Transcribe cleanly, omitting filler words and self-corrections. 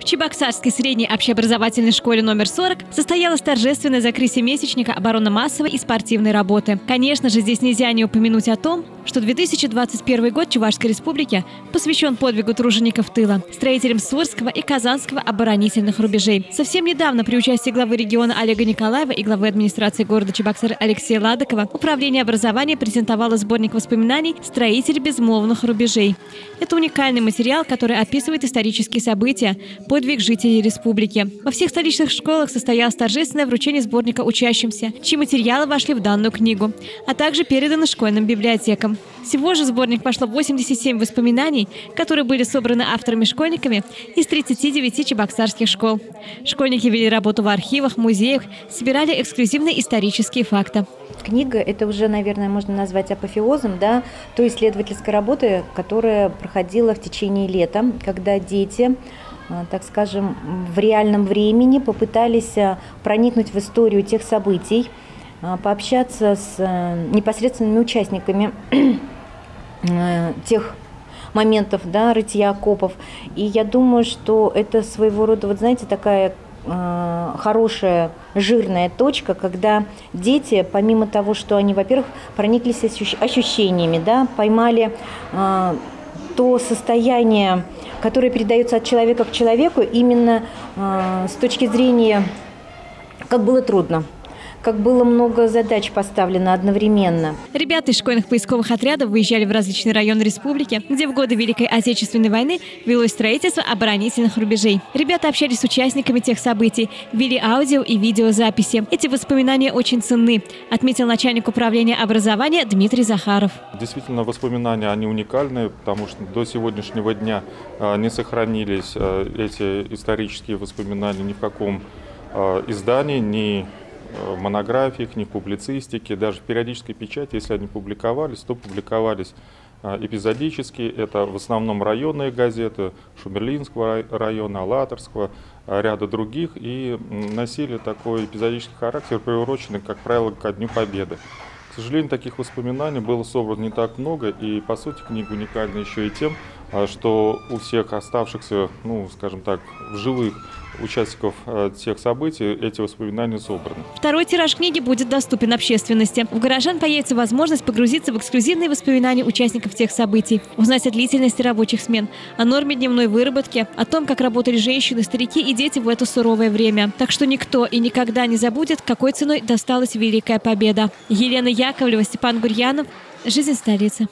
Чебоксарской средней общеобразовательной школе номер 40 состоялось торжественное закрытие месячника оборонно-массовой и спортивной работы. Конечно же, здесь нельзя не упомянуть о том, что 2021 год Чувашской республики посвящен подвигу тружеников тыла, строителям Сурского и Казанского оборонительных рубежей. Совсем недавно при участии главы региона Олега Николаева и главы администрации города Чебоксары Алексея Ладыкова Управление образования презентовало сборник воспоминаний «Строитель безмолвных рубежей». Это уникальный материал, который описывает исторические события, подвиг жителей республики. Во всех столичных школах состоялось торжественное вручение сборника учащимся, чьи материалы вошли в данную книгу, а также переданы школьным библиотекам. Всего же в сборник вошло 87 воспоминаний, которые были собраны авторами-школьниками из 39 чебоксарских школ. Школьники вели работу в архивах, музеях, собирали эксклюзивные исторические факты. Книга – это уже, наверное, можно назвать апофеозом, да, той исследовательской работы, которая проходила в течение лета, когда дети, так скажем, в реальном времени попытались проникнуть в историю тех событий, пообщаться с непосредственными участниками тех моментов, да, рытья окопов. И я думаю, что это своего рода, вот знаете, такая хорошая жирная точка, когда дети, помимо того, что они, во-первых, прониклись ощущениями, да, поймали то состояние, которое передается от человека к человеку, именно с точки зрения, как было трудно, как было много задач поставлено одновременно. Ребята из школьных поисковых отрядов выезжали в различные районы республики, где в годы Великой Отечественной войны велось строительство оборонительных рубежей. Ребята общались с участниками тех событий, вели аудио и видеозаписи. Эти воспоминания очень ценны, отметил начальник управления образования Дмитрий Захаров. Действительно, воспоминания, они уникальные, потому что до сегодняшнего дня не сохранились эти исторические воспоминания ни в каком издании, ни в монографиях, ни в публицистике, даже в периодической печати, если они публиковались, то публиковались эпизодически. Это в основном районные газеты Шумерлинского района, Алаторского, ряда других, и носили такой эпизодический характер, приуроченный, как правило, ко Дню Победы. К сожалению, таких воспоминаний было собрано не так много, и, по сути, книга уникальна еще и тем, что у всех оставшихся, ну, скажем так, в живых участников тех событий эти воспоминания собраны. Второй тираж книги будет доступен общественности. У горожан появится возможность погрузиться в эксклюзивные воспоминания участников тех событий, узнать о длительности рабочих смен, о норме дневной выработки, о том, как работали женщины, старики и дети в это суровое время. Так что никто и никогда не забудет, какой ценой досталась Великая Победа. Елена Яковлева, Степан Гурьянов. Жизнь столицы.